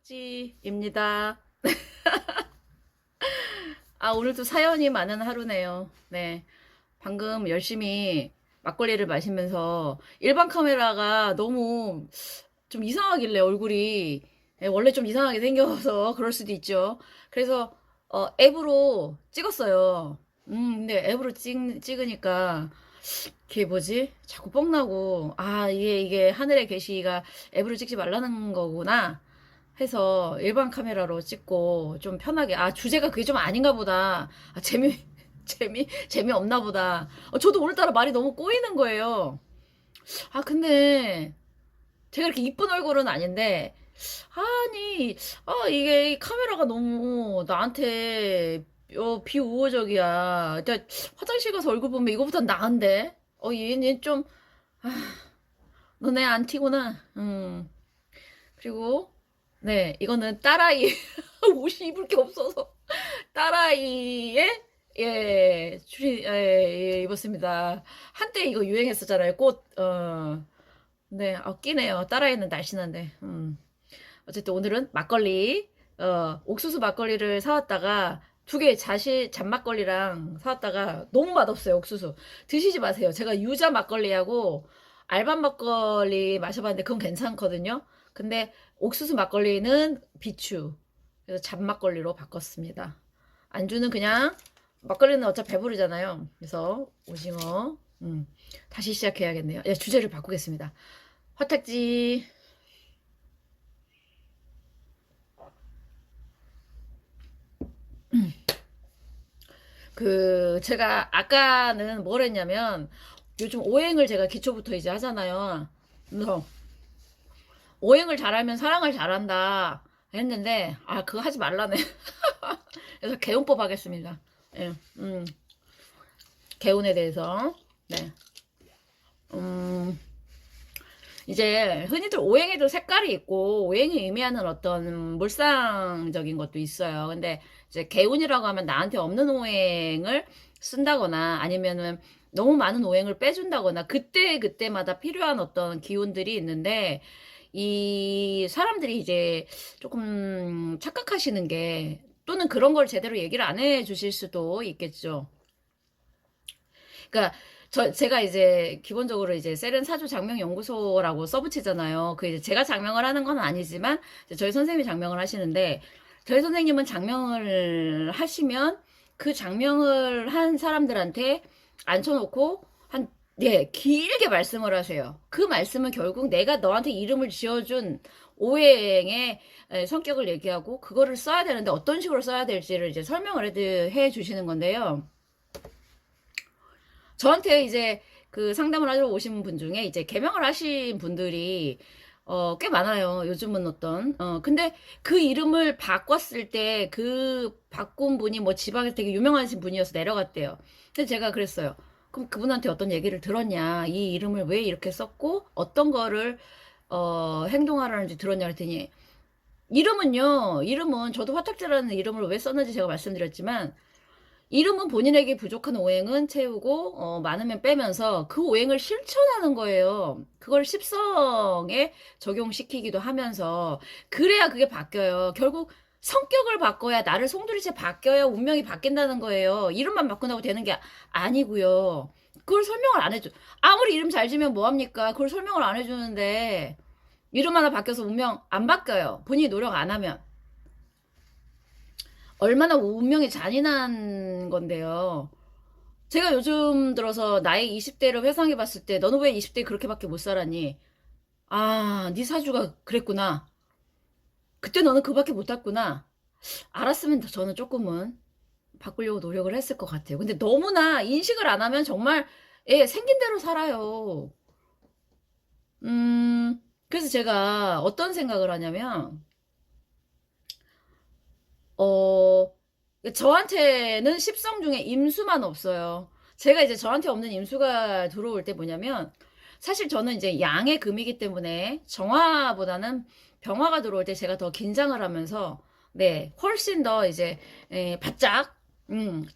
화탁지입니다. 오늘도 사연이 많은 하루네요. 네. 방금 열심히 막걸리를 마시면서 일반 카메라가 너무 좀 이상하길래 얼굴이 원래 좀 이상하게 생겨서 그럴 수도 있죠. 그래서 앱으로 찍었어요. 근데 앱으로 찍으니까 그게 뭐지? 자꾸 뻥나고 이게 하늘의 계시가 앱으로 찍지 말라는 거구나 해서 일반 카메라로 찍고 좀 편하게 주제가 그게 좀 아닌가 보다. 재미없나 보다. 저도 오늘따라 말이 너무 꼬이는 거예요. 근데 제가 이렇게 이쁜 얼굴은 아닌데 아니 이게 이 카메라가 너무 나한테 비우호적이야. 일단 화장실 가서 얼굴 보면 이거보단 나은데 얘는 좀 아, 너네 안티구나. 그리고 네, 이거는 딸아이 옷이 입을 게 없어서 딸아이의 입었습니다. 한때 이거 유행했었잖아요. 네, 끼네요. 딸아이는 날씬한데. 어쨌든 오늘은 막걸리, 옥수수 막걸리를 사왔다가 두 개 잔막걸리랑 사왔다가 너무 맛없어요, 옥수수. 드시지 마세요. 제가 유자 막걸리하고 알밤 막걸리 마셔봤는데 그건 괜찮거든요. 근데 옥수수 막걸리는 비추. 그래서 잡막걸리로 바꿨습니다. 안주는 그냥 막걸리는 어차피 배부르잖아요. 그래서 오징어. 다시 시작해야겠네요. 주제를 바꾸겠습니다. 화탁지. 제가 아까는 뭘 했냐면 요즘 오행을 제가 기초부터 이제 하잖아요. 그래서 오행을 잘하면 사랑을 잘한다 했는데 그거 하지 말라네. 그래서 개운법 하겠습니다. 예, 개운에 대해서. 네. 이제 흔히들 오행에도 색깔이 있고 오행이 의미하는 어떤 물상적인 것도 있어요. 근데 이제 개운이라고 하면 나한테 없는 오행을 쓴다거나 아니면은 너무 많은 오행을 빼준다거나 그때마다 필요한 어떤 기운들이 있는데 이 사람들이 이제 조금 착각하시는 게 또는 그런 걸 제대로 얘기를 안 해주실 수도 있겠죠. 그러니까 제가 이제 기본적으로 이제 세렌 사주 장명 연구소라고 써붙이잖아요. 그 이제 제가 장명을 하는 건 아니지만 저희 선생님이 장명을 하시는데 저희 선생님은 장명을 하시면 그 장명을 한 사람들한테 앉혀놓고 길게 말씀을 하세요. 그 말씀은 결국 내가 너한테 이름을 지어준 오행의 성격을 얘기하고 그거를 써야 되는데 어떤 식으로 써야 될지를 이제 설명을 해 주시는 건데요. 저한테 이제 그 상담을 하러 오신 분 중에 이제 개명을 하신 분들이 꽤 많아요. 요즘은 근데 그 이름을 바꿨을 때 그 바꾼 분이 뭐 지방에서 되게 유명하신 분이어서 내려갔대요. 근데 제가 그랬어요. 그럼 그분한테 어떤 얘기를 들었냐? 이 이름을 왜 이렇게 썼고 어떤 거를 행동하라는지 들었냐 그랬더니 이름은 저도 화탁제라는 이름을 왜 썼는지 제가 말씀드렸지만 이름은 본인에게 부족한 오행은 채우고 많으면 빼면서 그 오행을 실천하는 거예요. 그걸 십성에 적용시키기도 하면서 그래야 그게 바뀌어요. 결국 성격을 바꿔야 나를 송두리째 바뀌어야 운명이 바뀐다는 거예요. 이름만 바꾼다고 되는 게 아니고요. 그걸 설명을 안 해줘. 아무리 이름 잘 지면 뭐합니까? 그걸 설명을 안 해주는데 이름 하나 바뀌어서 운명 안 바뀌어요. 본인이 노력 안 하면. 얼마나 운명이 잔인한 건데요. 제가 요즘 들어서 나의 20대를 회상해 봤을 때 너는 왜 20대 그렇게밖에 못 살았니? 네 사주가 그랬구나. 그때 너는 그밖에 못 했구나. 알았으면 저는 조금은 바꾸려고 노력을 했을 것 같아요. 근데 너무나 인식을 안 하면 정말 생긴 대로 살아요. 그래서 제가 어떤 생각을 하냐면 저한테는 십성 중에 임수만 없어요. 제가 이제 저한테 없는 임수가 들어올 때 뭐냐면, 사실 저는 이제 양의 금이기 때문에 정화보다는 병화가 들어올 때 제가 더 긴장을 하면서, 네, 훨씬 더 이제, 바짝,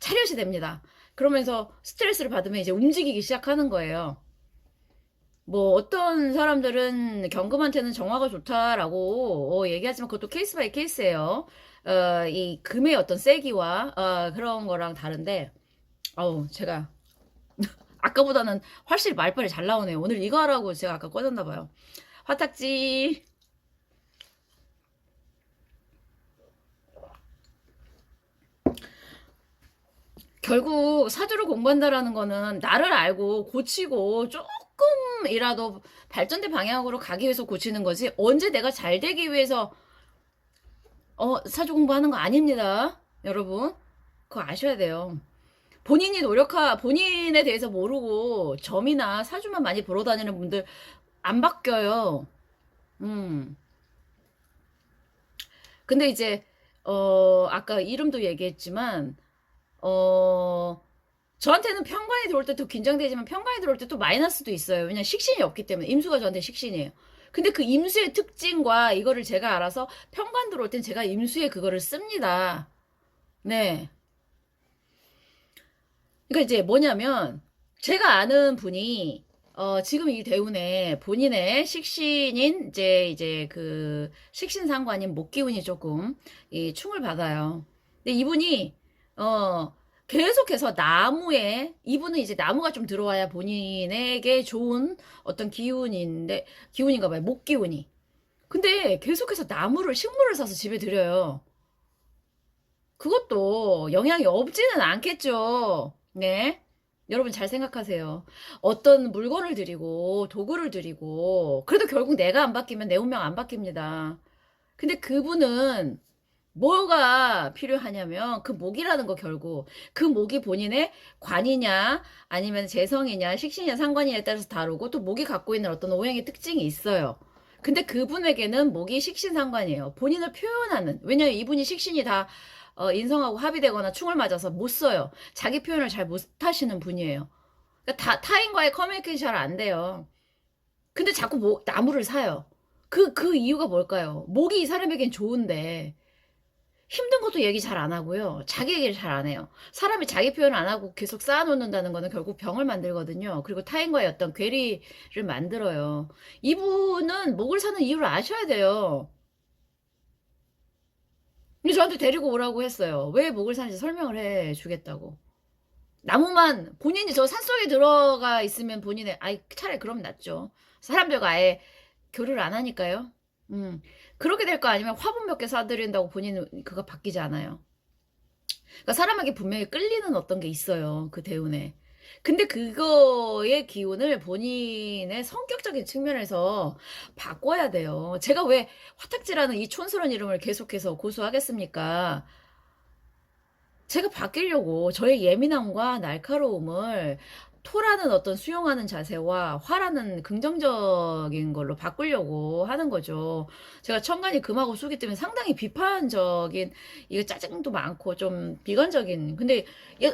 차렷이 됩니다. 그러면서 스트레스를 받으면 이제 움직이기 시작하는 거예요. 뭐 어떤 사람들은 경금한테는 정화가 좋다라고 얘기하지만 그것도 케이스 바이 케이스예요. 이 금의 어떤 세기와 그런 거랑 다른데 제가 아까보다는 훨씬 말빨이 잘 나오네요. 오늘 이거 하라고 제가 아까 꺼졌나 봐요. 화탁지. 결국 사주를 공부한다라는 거는 나를 알고 고치고 조금이라도 발전된 방향으로 가기 위해서 고치는 거지, 언제 내가 잘 되기 위해서 사주 공부하는 거 아닙니다. 여러분 그거 아셔야 돼요. 본인에 대해서 모르고 점이나 사주만 많이 보러 다니는 분들 안 바뀌어요. 음. 근데 이제 아까 이름도 얘기했지만 어 저한테는 편관이 들어올 때 더 긴장되지만 편관이 들어올 때 또 마이너스도 있어요. 왜냐면 식신이 없기 때문에. 임수가 저한테 식신이에요. 근데 그 임수의 특징과 이거를 제가 알아서 편관 들어올 땐 제가 임수의 그거를 씁니다. 네. 그러니까 이제 뭐냐면 제가 아는 분이 지금 이 대운에 본인의 식신인 이제 그 식신 상관인 목기운이 조금 이 충을 받아요. 근데 이분이 어 계속해서 이분은 이제 나무가 좀 들어와야 본인에게 좋은 어떤 기운인가 봐요. 목기운이. 근데 계속해서 식물을 사서 집에 들여요. 그것도 영향이 없지는 않겠죠. 네. 여러분 잘 생각하세요. 어떤 물건을 드리고 도구를 드리고 그래도 결국 내가 안 바뀌면 내 운명 안 바뀝니다. 근데 그분은 뭐가 필요하냐면 그 목이라는 거, 결국 그 목이 본인의 관이냐 아니면 재성이냐 식신이냐 상관이냐에 따라서 다르고, 또 목이 갖고 있는 어떤 오행의 특징이 있어요. 근데 그분에게는 목이 식신 상관이에요. 본인을 표현하는, 왜냐면 이분이 식신이 다 인성하고 합의되거나 충을 맞아서 못 써요. 자기 표현을 잘 못 하시는 분이에요. 그러니까 타인과의 커뮤니케이션이 잘 안 돼요. 근데 자꾸 나무를 사요. 그 이유가 뭘까요? 목이 이 사람에겐 좋은데 힘든 것도 얘기 잘 안 하고요. 자기 얘기를 잘 안 해요. 사람이 자기 표현을 안 하고 계속 쌓아놓는다는 거는 결국 병을 만들거든요. 그리고 타인과의 어떤 괴리를 만들어요. 이분은 목을 사는 이유를 아셔야 돼요. 근데 저한테 데리고 오라고 했어요. 왜 목을 사는지 설명을 해 주겠다고. 나무만 본인이 저 산속에 들어가 있으면 차라리 그럼 낫죠. 사람들과 아예 교류를 안 하니까요. 그렇게 될 거 아니면 화분 몇 개 사드린다고 본인은 그거 바뀌지 않아요. 그러니까 사람에게 분명히 끌리는 어떤 게 있어요. 그 대운에. 근데 그거의 기운을 본인의 성격적인 측면에서 바꿔야 돼요. 제가 왜 화탁지라는 이 촌스러운 이름을 계속해서 고수하겠습니까? 제가 바뀌려고 저의 예민함과 날카로움을 토라는 어떤 수용하는 자세와 화라는 긍정적인 걸로 바꾸려고 하는 거죠. 제가 천간이 금하고 수기 때문에 상당히 비판적인, 이거 짜증도 많고 좀 비관적인, 근데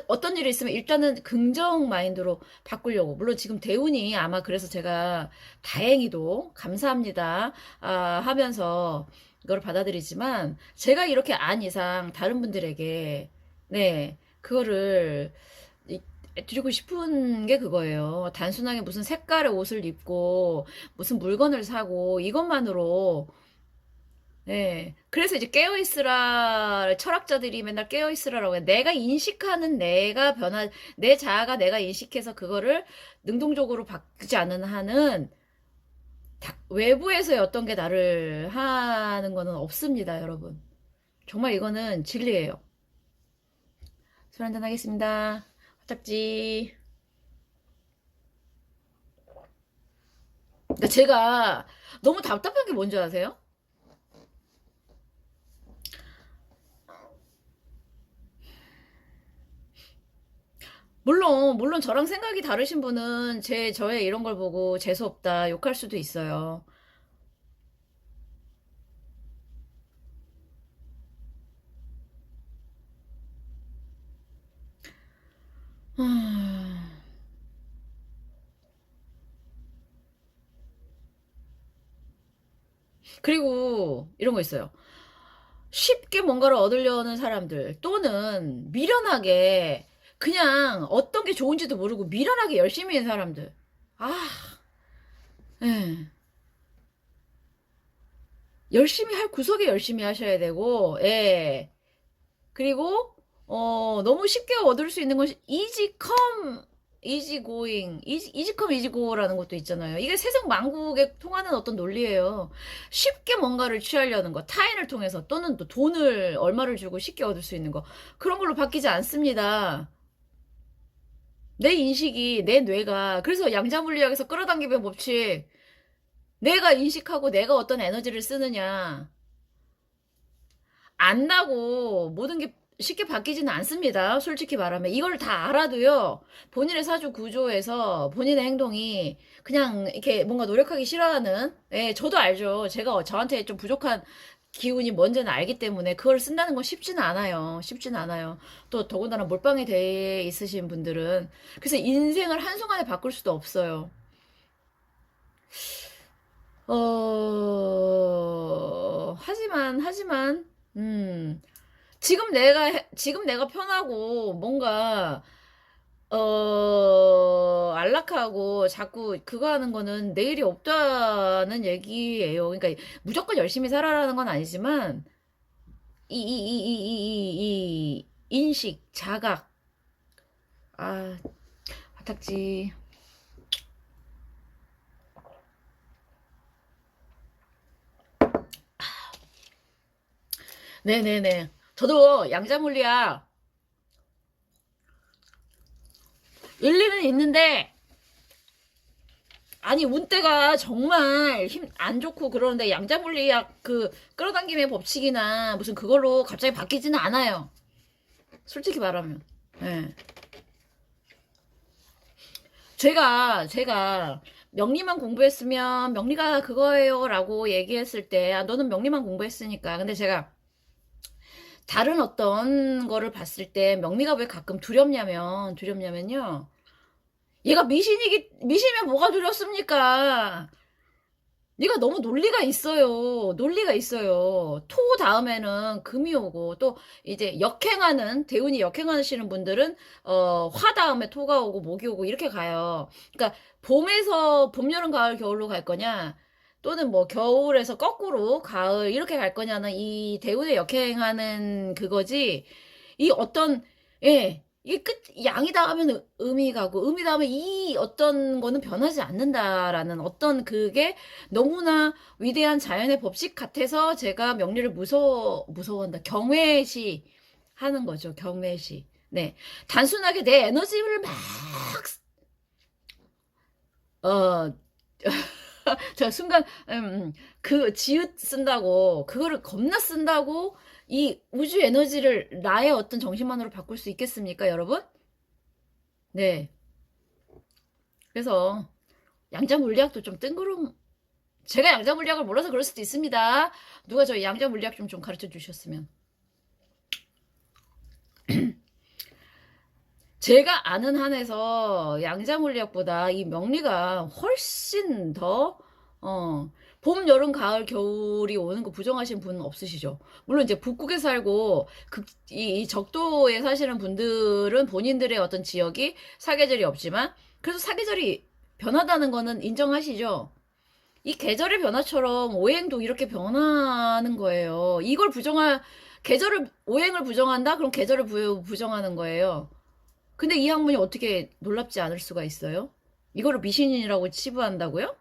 어떤 일이 있으면 일단은 긍정 마인드로 바꾸려고. 물론 지금 대운이 아마 그래서 제가 다행히도 감사합니다 하면서 이걸 받아들이지만, 제가 이렇게 안 이상 다른 분들에게 네, 그거를 드리고 싶은 게 그거예요. 단순하게 무슨 색깔의 옷을 입고 무슨 물건을 사고 이것만으로. 네. 그래서 이제 깨어있으라, 철학자들이 맨날 깨어있으라라고 해. 내 자아가 내가 인식해서 그거를 능동적으로 바꾸지 않는 한은 외부에서의 어떤 게 나를 하는 거는 없습니다, 여러분. 정말 이거는 진리예요. 술 한잔 하겠습니다. 화딱지. 그러니까 제가 너무 답답한 게 뭔지 아세요? 물론 저랑 생각이 다르신 분은 저의 이런 걸 보고 재수없다 욕할 수도 있어요. 그리고 이런 거 있어요. 쉽게 뭔가를 얻으려는 사람들, 또는 미련하게 그냥 어떤 게 좋은지도 모르고 미련하게 열심히 한 사람들. 아, 예. 열심히 할 구석에 열심히 하셔야 되고, 예. 그리고 너무 쉽게 얻을 수 있는 것이 easy come, easy going, easy come, easy go라는 것도 있잖아요. 이게 세상 만국에 통하는 어떤 논리예요. 쉽게 뭔가를 취하려는 거, 타인을 통해서 또는 또 돈을 얼마를 주고 쉽게 얻을 수 있는 거, 그런 걸로 바뀌지 않습니다. 내 인식이, 내 뇌가, 그래서 양자물리학에서 끌어당김의 법칙, 내가 인식하고 내가 어떤 에너지를 쓰느냐, 안다고 모든 게 쉽게 바뀌지는 않습니다. 솔직히 말하면. 이걸 다 알아도요, 본인의 사주 구조에서 본인의 행동이 그냥 이렇게 뭔가 노력하기 싫어하는, 예, 저도 알죠. 제가 저한테 좀 부족한 기운이 뭔지는 알기 때문에 그걸 쓴다는 건 쉽지는 않아요. 쉽지는 않아요. 또 더군다나 몰빵이 돼 있으신 분들은. 그래서 인생을 한순간에 바꿀 수도 없어요. 하지만, 지금 내가 편하고, 뭔가, 안락하고, 자꾸 그거 하는 거는 내일이 없다는 얘기예요. 그러니까, 무조건 열심히 살아라는 건 아니지만, 이 인식, 자각, 아, 화탁지. 네네네. 저도 양자물리학 일리는 있는데, 아니, 운때가 정말 힘 안 좋고 그러는데 양자물리학 그 끌어당김의 법칙이나 무슨 그걸로 갑자기 바뀌지는 않아요. 솔직히 말하면. 예. 제가 명리만 공부했으면 명리가 그거예요 라고 얘기했을 때, 아, 너는 명리만 공부했으니까. 근데 제가 다른 어떤 거를 봤을 때 명리가 왜 가끔 두렵냐면요. 얘가 미신이면 뭐가 두렵습니까? 네가 너무 논리가 있어요. 논리가 있어요. 토 다음에는 금이 오고, 또 이제 대운이 역행하시는 분들은 화 다음에 토가 오고 목이 오고 이렇게 가요. 그러니까 봄, 여름, 가을, 겨울로 갈 거냐, 또는 뭐 겨울에서 거꾸로 가을 이렇게 갈 거냐는 이 대운에 역행하는 그거지. 이 어떤, 예, 이게 양이 닿으면 음이 가고, 음이 닿으면 이 어떤 거는 변하지 않는다라는 어떤 그게 너무나 위대한 자연의 법칙 같아서 제가 명리를 무서워한다. 경외시 하는 거죠. 경외시. 네. 단순하게 내 에너지를 막, 어, 저 순간, 그 지읒 쓴다고, 그거를 겁나 쓴다고 이 우주 에너지를 나의 어떤 정신만으로 바꿀 수 있겠습니까, 여러분? 네. 그래서 양자 물리학도 좀 제가 양자 물리학을 몰라서 그럴 수도 있습니다. 누가 저 양자 물리학 좀 가르쳐 주셨으면. 제가 아는 한에서 양자 물리학보다 이 명리가 훨씬 더, 봄, 여름, 가을, 겨울이 오는 거 부정하시는 분은 없으시죠? 물론 이제 북극에 살고 이 적도에 사시는 분들은 본인들의 어떤 지역이 사계절이 없지만 그래도 사계절이 변하다는 거는 인정하시죠? 이 계절의 변화처럼 오행도 이렇게 변하는 거예요. 오행을 부정한다? 그럼 계절을 부정하는 거예요. 근데 이 학문이 어떻게 놀랍지 않을 수가 있어요? 이거를 미신이라고 치부한다고요?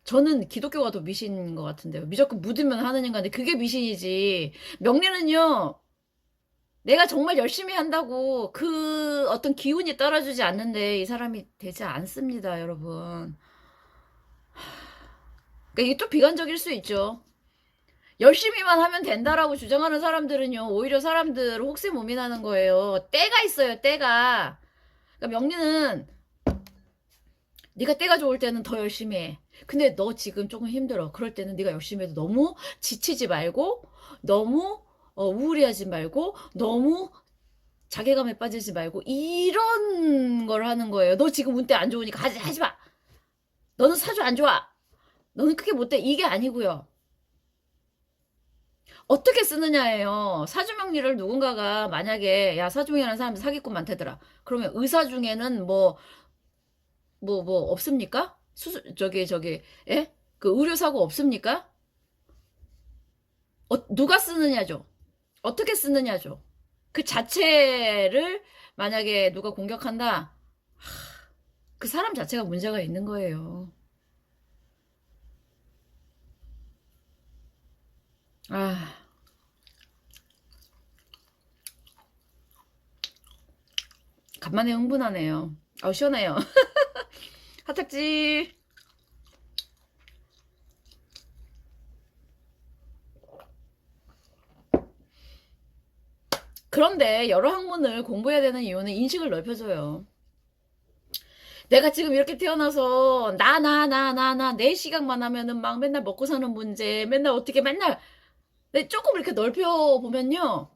저는 기독교가 더 미신인 것 같은데요. 무조건 믿으면 하는 인간데 그게 미신이지. 명리는요, 내가 정말 열심히 한다고 그 어떤 기운이 따라주지 않는데 이 사람이 되지 않습니다, 여러분. 그러니까 이게 또 비관적일 수 있죠. 열심히만 하면 된다라고 주장하는 사람들은요, 오히려 사람들 혹세 무민하는 거예요. 때가 있어요, 때가. 그러니까 명리는 네가 때가 좋을 때는 더 열심히 해. 근데 너 지금 조금 힘들어. 그럴 때는 네가 열심히 해도 너무 지치지 말고, 너무 우울해하지 말고, 너무 자괴감에 빠지지 말고, 이런 걸 하는 거예요. 너 지금 운때 안 좋으니까 하지 마. 너는 사주 안 좋아. 너는 크게 못돼. 이게 아니고요. 어떻게 쓰느냐예요. 사주명리를 누군가가 만약에 야 사주명리라는 사람이 사기꾼 많다더라. 그러면 의사 중에는 뭐 없습니까? 예? 그 의료사고 없습니까? 누가 쓰느냐죠. 어떻게 쓰느냐죠. 그 자체를 만약에 누가 공격한다, 그 사람 자체가 문제가 있는 거예요. 아, 간만에 흥분하네요. 아우, 시원해요. 핫탁지. 그런데 여러 학문을 공부해야 되는 이유는 인식을 넓혀줘요. 내가 지금 이렇게 태어나서 내 시각만 하면은 막 맨날 먹고 사는 문제, 맨날 어떻게 맨날 조금 이렇게 넓혀 보면요.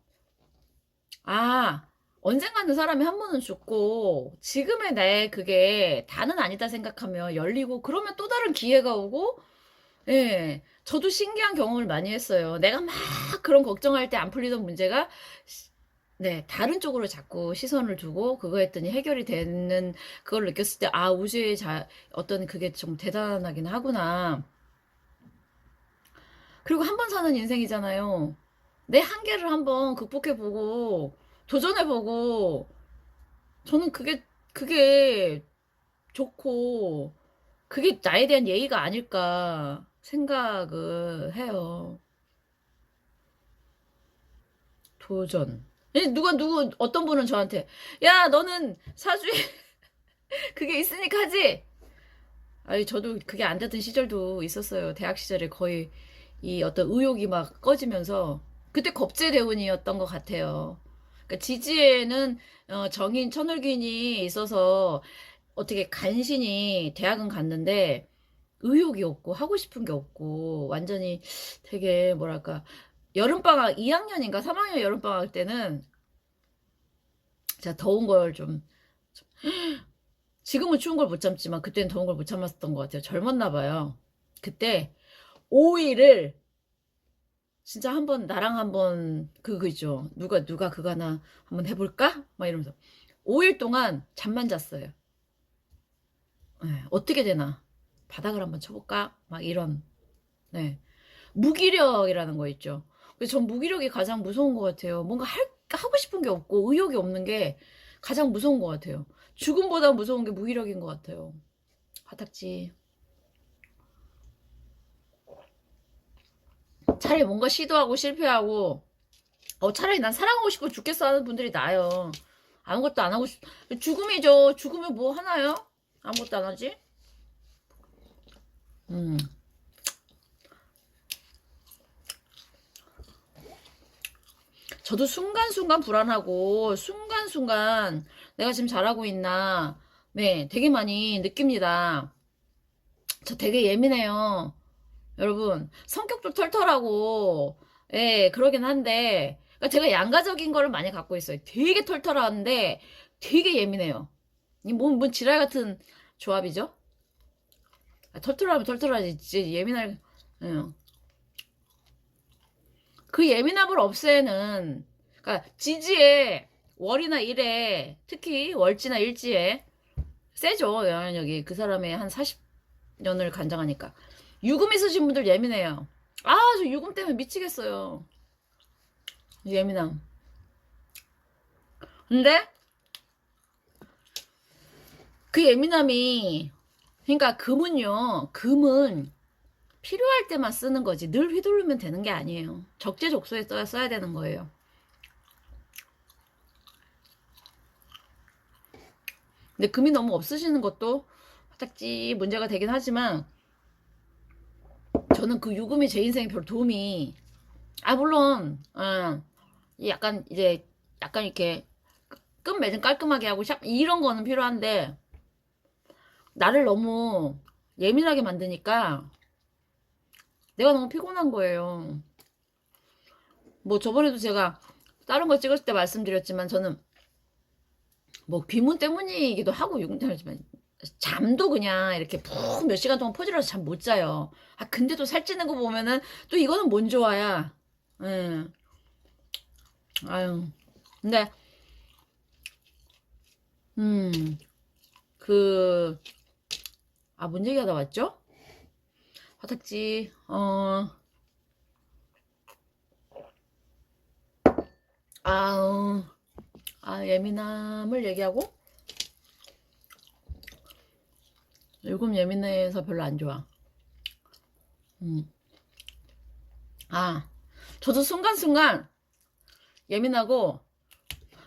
아, 언젠가는 사람이 한 번은 죽고 지금의 내 그게 다는 아니다 생각하면 열리고 그러면 또 다른 기회가 오고 예. 저도 신기한 경험을 많이 했어요. 내가 막 그런 걱정할 때 안 풀리던 문제가 네, 다른 쪽으로 자꾸 시선을 두고 그거 했더니 해결이 되는 그걸 느꼈을 때 아, 우주의 어떤 그게 좀 대단하긴 하구나. 그리고 한 번 사는 인생이잖아요. 내 한계를 한번 극복해보고 도전해보고 저는 그게 좋고 그게 나에 대한 예의가 아닐까 생각을 해요. 도전. 어떤 분은 저한테, 야, 너는 사주에 그게 있으니까 하지? 아니, 저도 그게 안 되던 시절도 있었어요. 대학 시절에 거의 이 어떤 의욕이 막 꺼지면서, 그때 겁제대운이었던 것 같아요. 그러니까 지지에는 정인 천을균이 있어서 어떻게 간신히 대학은 갔는데, 의욕이 없고 하고 싶은 게 없고 완전히 되게 뭐랄까 여름방학 2학년인가 3학년 여름방학 때는 제가 더운 걸 좀 지금은 추운 걸 못 참지만 그때는 더운 걸 못 참았던 것 같아요. 젊었나 봐요. 그때 5일을 진짜 한번 나랑 한번 그거죠. 누가 그거 하나 한번 해볼까? 막 이러면서 5일 동안 잠만 잤어요. 네, 어떻게 되나 바닥을 한번 쳐볼까? 막 이런 네. 무기력이라는 거 있죠. 그래서 전 무기력이 가장 무서운 것 같아요. 뭔가 하고 싶은 게 없고 의욕이 없는 게 가장 무서운 것 같아요. 죽음보다 무서운 게 무기력인 것 같아요. 화탁지. 차라리 뭔가 시도하고 실패하고, 차라리 난 사랑하고 싶어 죽겠어 하는 분들이 나아요. 아무것도 안 하고 죽음이죠. 죽으면 뭐 하나요? 아무것도 안 하지? 음. 저도 순간순간 불안하고, 순간순간 내가 지금 잘하고 있나, 네, 되게 많이 느낍니다. 저 되게 예민해요. 여러분, 성격도 털털하고, 예, 그러긴 한데, 그러니까 제가 양가적인 거를 많이 갖고 있어요. 되게 털털한데, 되게 예민해요. 뭔 지랄 같은 조합이죠? 털털하면 털털하지, 진짜 예민할, 예. 그 예민함을 없애는, 그러니까 지지에, 월이나 일에, 특히 월지나 일지에, 세죠, 영향력이. 그 사람의 한 40년을 간장하니까. 유금 있으신 분들 예민해요. 아, 저 유금 때문에 미치겠어요. 예민함. 근데 그 예민함이, 그러니까 금은 필요할 때만 쓰는 거지. 늘 휘두르면 되는 게 아니에요. 적재적소에 써야 되는 거예요. 근데 금이 너무 없으시는 것도 딱지 문제가 되긴 하지만, 저는 그 유금이 제 인생에 별 도움이, 물론, 약간 이제, 약간 이렇게 끝 매듭 깔끔하게 하고 이런 거는 필요한데 나를 너무 예민하게 만드니까 내가 너무 피곤한 거예요. 뭐 저번에도 제가 다른 거 찍었을 때 말씀드렸지만 저는 뭐 비문 때문이기도 하고 용담이지만 잠도 그냥 이렇게 푹 몇 시간 동안 퍼질러서 잠 못 자요. 근데도 살찌는 거 보면은 또 이거는 뭔 좋아야. 응. 아유. 근데 음. 그 뭔 얘기하다 왔죠? 화딱지, 아우, 예민함을 얘기하고, 요즘 예민해서 별로 안 좋아. 음. 저도 순간순간 예민하고,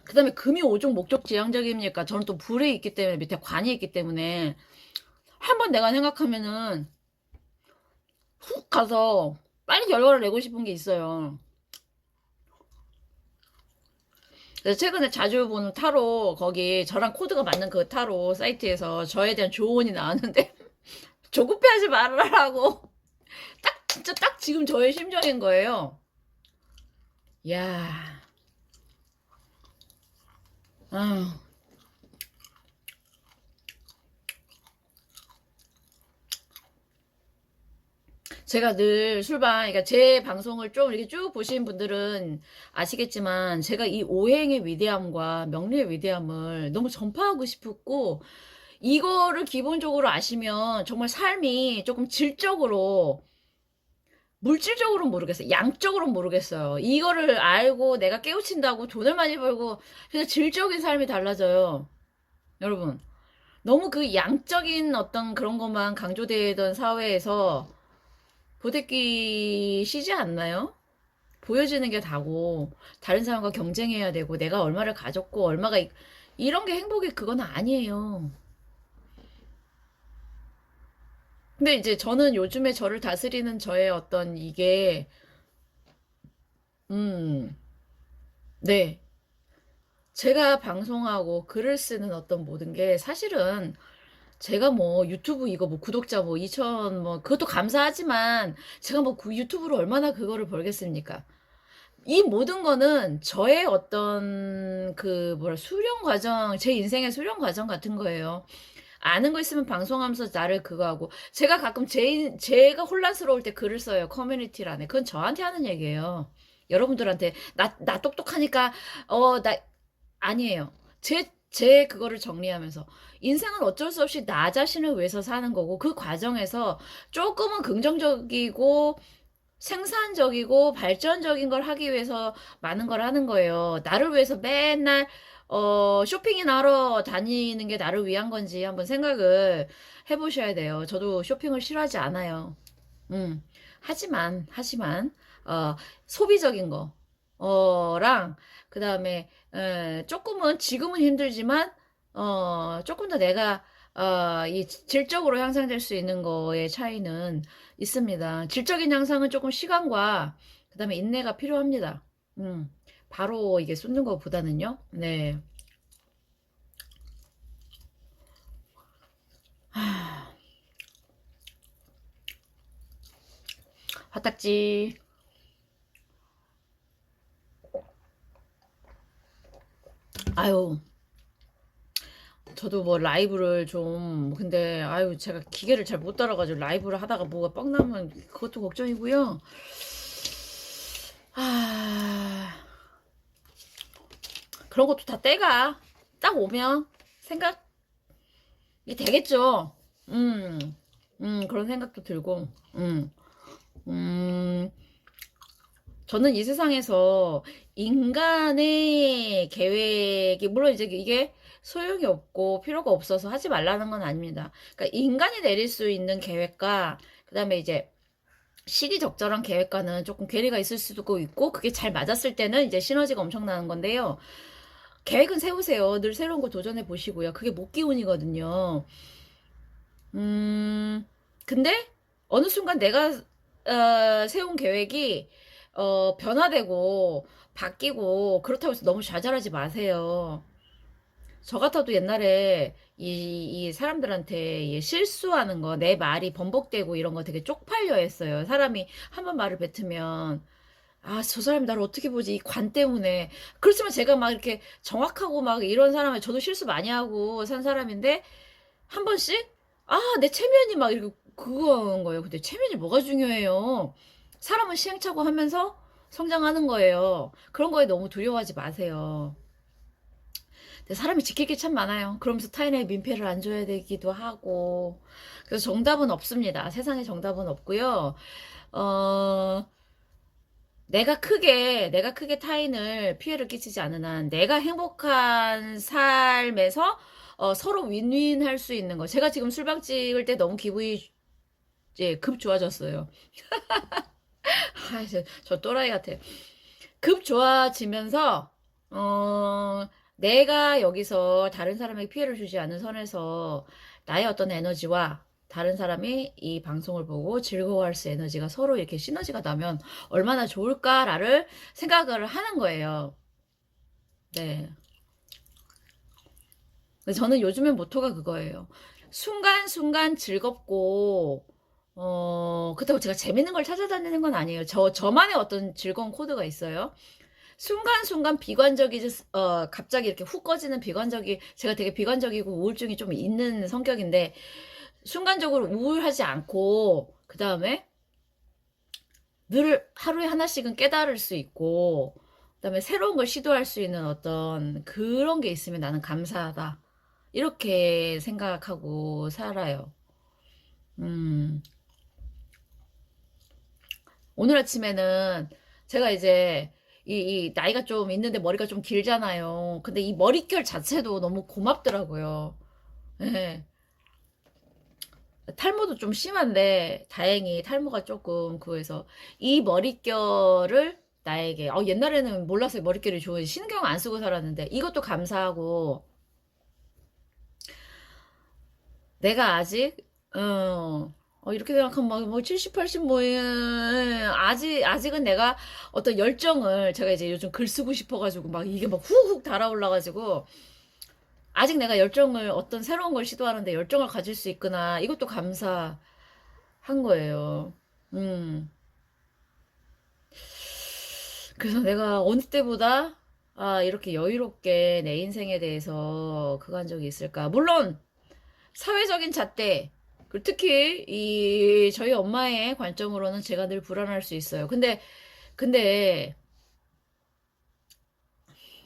그 다음에 금이 오종 목적 지향적입니까? 저는 또 불에 있기 때문에, 밑에 관이 있기 때문에, 한번 내가 생각하면은, 훅 가서, 빨리 결과를 내고 싶은 게 있어요. 그래서 최근에 자주 보는 타로, 거기 저랑 코드가 맞는 그 타로 사이트에서 저에 대한 조언이 나왔는데, 조급해하지 말으라고. 진짜 딱 지금 저의 심정인 거예요. 야, 아, 제가 늘 술방, 그러니까 제 방송을 좀 이렇게 쭉 보신 분들은 아시겠지만, 제가 이 오행의 위대함과 명리의 위대함을 너무 전파하고 싶었고, 이거를 기본적으로 아시면 정말 삶이 조금 질적으로, 물질적으로는 모르겠어요. 양적으로는 모르겠어요. 이거를 알고 내가 깨우친다고 돈을 많이 벌고, 그래서 질적인 삶이 달라져요. 여러분. 너무 그 양적인 어떤 그런 것만 강조되던 사회에서 고데끼시지 않나요? 보여지는 게 다고, 다른 사람과 경쟁해야 되고, 내가 얼마를 가졌고, 이런 게 행복이 그건 아니에요. 근데 이제 저는 요즘에 저를 다스리는 저의 어떤 이게, 음, 네. 제가 방송하고 글을 쓰는 어떤 모든 게 사실은 제가 뭐 유튜브 이거 뭐 구독자 뭐 2천 뭐 그것도 감사하지만 제가 뭐 그 유튜브로 얼마나 그거를 벌겠습니까? 이 모든 거는 저의 어떤 그 뭐라 수련 과정, 제 인생의 수련 과정 같은 거예요. 아는 거 있으면 방송하면서 나를 그거 하고 제가 가끔 제가 혼란스러울 때 글을 써요. 커뮤니티란에. 그건 저한테 하는 얘기예요. 여러분들한테 나 똑똑하니까 나 아니에요. 제 그거를 정리하면서 인생은 어쩔 수 없이 나 자신을 위해서 사는 거고 그 과정에서 조금은 긍정적이고 생산적이고 발전적인 걸 하기 위해서 많은 걸 하는 거예요. 나를 위해서 맨날 쇼핑이나 하러 다니는 게 나를 위한 건지 한번 생각을 해보셔야 돼요. 저도 쇼핑을 싫어하지 않아요. 음. 하지만, 소비적인 거, 랑, 그 다음에, 조금은, 지금은 힘들지만, 조금 더 내가, 이 질적으로 향상될 수 있는 거의 차이는 있습니다. 질적인 향상은 조금 시간과, 그 다음에 인내가 필요합니다. 음. 바로 이게 쏟는 것보다는요. 네. 화딱지. 아유, 저도 뭐 라이브를 좀, 근데, 제가 기계를 잘 못 따라가지고 라이브를 하다가 뭐가 뻥 나면 그것도 걱정이고요. 아, 그런 것도 다 때가 딱 오면 생각이 되겠죠. 음, 그런 생각도 들고, 음, 저는 이 세상에서 인간의 계획이, 물론 이제 이게 소용이 없고 필요가 없어서 하지 말라는 건 아닙니다. 그러니까 인간이 내릴 수 있는 계획과, 그 다음에 이제 시기적절한 계획과는 조금 괴리가 있을 수도 있고, 그게 잘 맞았을 때는 이제 시너지가 엄청나는 건데요. 계획은 세우세요. 늘 새로운 거 도전해 보시고요. 그게 목기운이거든요. 음, 근데 어느 순간 내가 세운 계획이 변화되고 바뀌고 그렇다고 해서 너무 좌절하지 마세요. 저 같아도 옛날에 이 사람들한테 이 실수하는 거, 내 말이 번복되고 이런 거 되게 쪽팔려 했어요. 사람이 한 번 말을 뱉으면 저 사람이 나를 어떻게 보지? 이 관 때문에. 그렇지만 제가 막 이렇게 정확하고 막 이런 사람을 저도 실수 많이 하고 산 사람인데 한 번씩 내 체면이 막 이렇게 그거인 거예요. 근데 체면이 뭐가 중요해요? 사람은 시행착오 하면서 성장하는 거예요. 그런 거에 너무 두려워하지 마세요. 근데 사람이 지킬 게 참 많아요. 그러면서 타인의 민폐를 안 줘야 되기도 하고. 그래서 정답은 없습니다. 세상에 정답은 없고요. 어, 내가 크게 타인을 피해를 끼치지 않는 한 내가 행복한 삶에서 서로 윈윈 할 수 있는 거. 제가 지금 술방 찍을 때 너무 기분이 이제 급 좋아졌어요. 아, 저 또라이 같아. 급 좋아지면서 내가 여기서 다른 사람에게 피해를 주지 않는 선에서 나의 어떤 에너지와 다른 사람이 이 방송을 보고 즐거워할 수 에너지가 서로 이렇게 시너지가 나면 얼마나 좋을까를 생각을 하는 거예요. 네. 근데 저는 요즘엔 모토가 그거예요. 순간순간 즐겁고, 그렇다고 제가 재밌는 걸 찾아다니는 건 아니에요. 저만의 어떤 즐거운 코드가 있어요. 순간순간 비관적이지, 갑자기 이렇게 훅 꺼지는 제가 되게 비관적이고 우울증이 좀 있는 성격인데, 순간적으로 우울하지 않고, 그 다음에 늘 하루에 하나씩은 깨달을 수 있고, 그 다음에 새로운 걸 시도할 수 있는 어떤 그런 게 있으면 나는 감사하다. 이렇게 생각하고 살아요. 음, 오늘 아침에는 제가 이제 이 나이가 좀 있는데 머리가 좀 길잖아요. 근데 이 머릿결 자체도 너무 고맙더라고요. 예. 탈모도 좀 심한데 다행히 탈모가 조금 그거에서 이 머릿결을 나에게 옛날에는 몰랐어요. 머릿결이 좋은 신경 안 쓰고 살았는데 이것도 감사하고 내가 아직 이렇게 생각하면 뭐 70, 80 뭐 아직은 내가 어떤 열정을 제가 이제 요즘 글 쓰고 싶어가지고 막 이게 막 훅훅 달아올라가지고 아직 내가 열정을 어떤 새로운 걸 시도하는데 열정을 가질 수 있구나 이것도 감사한 거예요. 음 그래서 내가 어느 때보다 이렇게 여유롭게 내 인생에 대해서 그거 한 적이 있을까? 물론 사회적인 잣대, 그리고 특히 이 저희 엄마의 관점으로는 제가 늘 불안할 수 있어요. 근데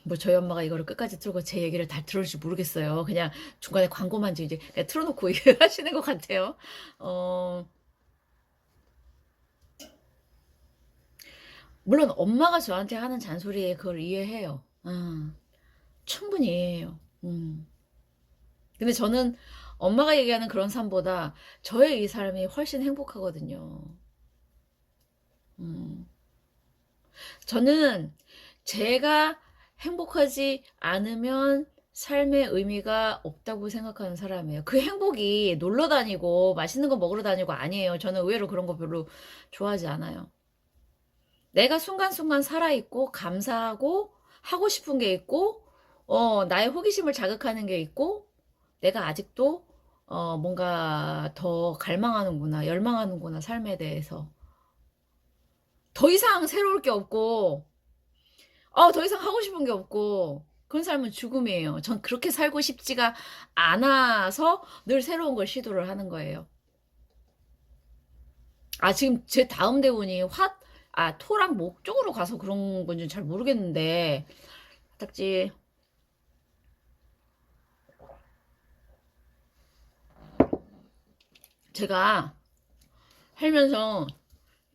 뭐 저희 엄마가 이거를 끝까지 틀고 제 얘기를 다 들을지 모르겠어요. 그냥 중간에 광고만 이제 그냥 틀어놓고 하시는 것 같아요. 어, 물론 엄마가 저한테 하는 잔소리에 그걸 이해해요. 충분히 이해해요. 근데 저는 엄마가 얘기하는 그런 삶보다 저의 이 삶이 훨씬 행복하거든요. 음. 저는 제가 행복하지 않으면 삶의 의미가 없다고 생각하는 사람이에요. 그 행복이 놀러 다니고 맛있는 거 먹으러 다니고 아니에요. 저는 의외로 그런 거 별로 좋아하지 않아요. 내가 순간순간 살아있고 감사하고 하고 싶은 게 있고 나의 호기심을 자극하는 게 있고 내가 아직도 뭔가 더 갈망하는구나, 열망하는구나, 삶에 대해서. 더 이상 새로울 게 없고 더 이상 하고 싶은 게 없고, 그런 삶은 죽음이에요. 전 그렇게 살고 싶지가 않아서 늘 새로운 걸 시도를 하는 거예요. 지금 제 다음 대운이 토랑 목 쪽으로 가서 그런 건지 잘 모르겠는데, 딱지, 제가 살면서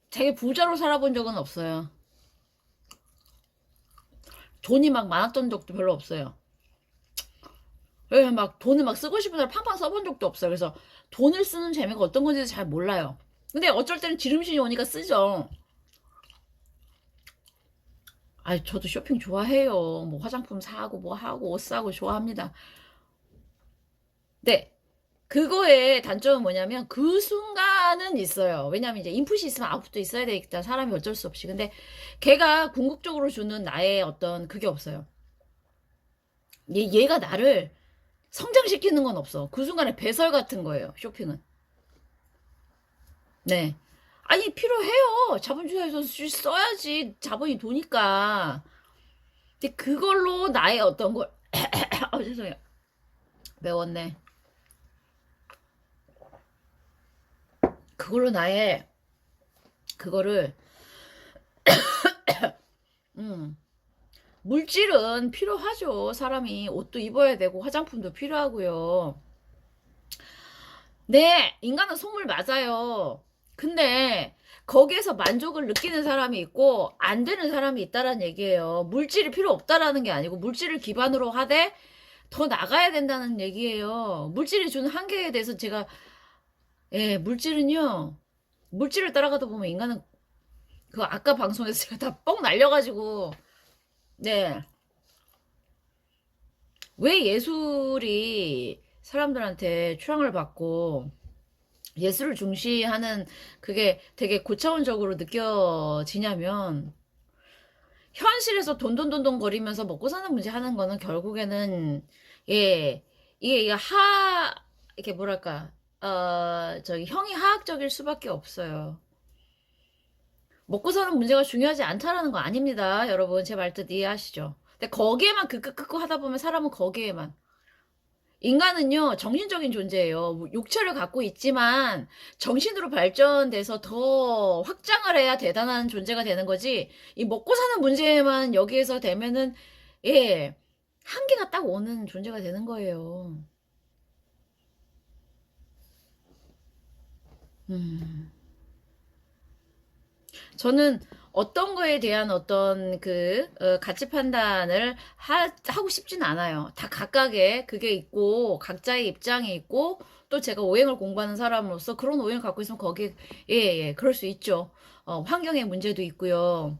되게 부자로 살아본 적은 없어요. 돈이 막 많았던 적도 별로 없어요. 왜 막 돈을 막 쓰고 싶은 대로 팡팡 써본 적도 없어요. 그래서 돈을 쓰는 재미가 어떤 건지 잘 몰라요. 근데 어쩔 때는 지름신이 오니까 쓰죠. 저도 쇼핑 좋아해요. 뭐 화장품 사고 뭐 하고 옷 사고 좋아합니다. 네. 그거의 단점은 뭐냐면 그 순간은 있어요. 왜냐면 이제 인풋이 있으면 아웃풋도 있어야 되겠다. 사람이 어쩔 수 없이. 근데 걔가 궁극적으로 주는 나의 어떤 그게 없어요. 얘가 나를 성장시키는 건 없어. 그 순간에 배설 같은 거예요. 쇼핑은. 네. 아니 필요해요. 자본주의에서 써야지. 자본이 도니까. 근데 그걸로 나의 어떤 걸 죄송해요. 매웠네. 그걸로 나의 그거를 음 물질은 필요하죠. 사람이 옷도 입어야 되고 화장품도 필요하고요. 네, 인간은 속물 맞아요. 근데 거기에서 만족을 느끼는 사람이 있고 안 되는 사람이 있다라는 얘기예요. 물질이 필요 없다라는 게 아니고 물질을 기반으로 하되 더 나가야 된다는 얘기예요. 물질이 주는 한계에 대해서 제가 예, 물질은요. 물질을 따라가다 보면 인간은 그 아까 방송에서 제가 다 뻥 날려가지고 네. 왜 예술이 사람들한테 추앙을 받고 예술을 중시하는 그게 되게 고차원적으로 느껴지냐면 현실에서 돈돈돈돈 거리면서 먹고 사는 문제 하는 거는 결국에는 예 이게 이게 뭐랄까 저기 형이 하악적일 수밖에 없어요. 먹고 사는 문제가 중요하지 않다라는 거 아닙니다. 여러분 제 말 뜻 이해하시죠? 근데 거기에만 크크크크 하다 보면 사람은 거기에만 인간은요, 정신적인 존재예요. 뭐 육체를 갖고 있지만, 정신으로 발전돼서 더 확장을 해야 대단한 존재가 되는 거지, 이 먹고 사는 문제만 여기에서 되면은, 예, 한계가 딱 오는 존재가 되는 거예요. 음. 저는 어떤 거에 대한 어떤 가치 판단을 하고 싶진 않아요. 다 각각의 그게 있고, 각자의 입장이 있고, 또 제가 오행을 공부하는 사람으로서 그런 오행을 갖고 있으면 거기에, 예, 예, 그럴 수 있죠. 환경의 문제도 있고요.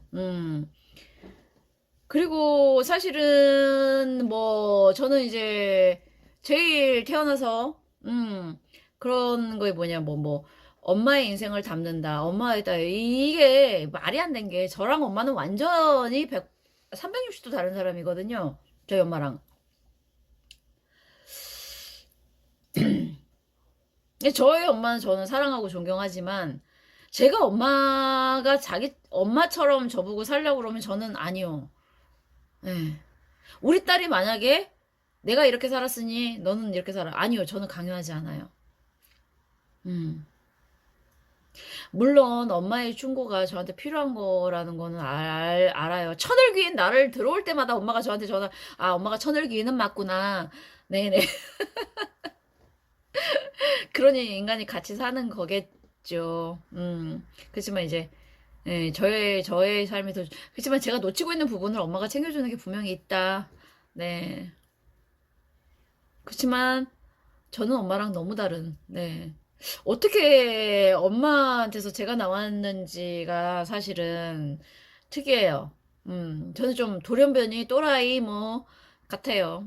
그리고 사실은 뭐, 저는 이제 제일 태어나서, 그런 거에 뭐냐, 엄마의 인생을 담는다. 엄마의 딸. 이게 말이 안 된 게, 저랑 엄마는 완전히 360도 다른 사람이거든요. 저희 엄마랑. 근데 저희 엄마는 저는 사랑하고 존경하지만, 제가 엄마가 자기 엄마처럼 저보고 살려고 그러면 저는 아니요. 예. 우리 딸이 만약에 내가 이렇게 살았으니 너는 이렇게 살아. 아니요. 저는 강요하지 않아요. 음. 물론 엄마의 충고가 저한테 필요한 거라는 거는 알아요. 천을귀인 나를 들어올 때마다 엄마가 저한테 엄마가 천을귀인은 맞구나. 네네. 그러니 인간이 같이 사는 거겠죠. 그렇지만 이제, 예, 저의 삶이 그렇지만 제가 놓치고 있는 부분을 엄마가 챙겨주는 게 분명히 있다. 네. 그렇지만 저는 엄마랑 너무 다른, 네. 어떻게 엄마한테서 제가 나왔는지가 사실은 특이해요. 저는 좀 돌연변이 또라이 뭐 같아요.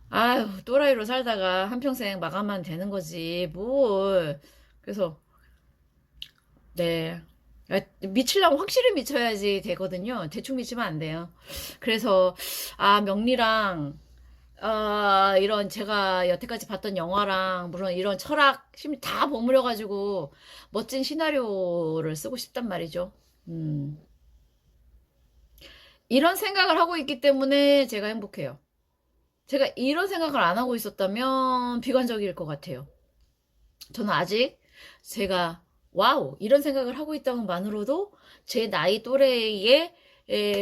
아유, 또라이로 살다가 한평생 마감만 되는 거지. 뭘. 그래서, 네. 미치려면 확실히 미쳐야지 되거든요. 대충 미치면 안 돼요. 그래서, 명리랑 이런 제가 여태까지 봤던 영화랑 물론 이런 철학 심리 다 버무려 가지고 멋진 시나리오를 쓰고 싶단 말이죠. 음. 이런 생각을 하고 있기 때문에 제가 행복해요. 제가 이런 생각을 안 하고 있었다면 비관적일 것 같아요. 저는 아직 제가 와우 이런 생각을 하고 있다는 것만으로도 제 나이 또래의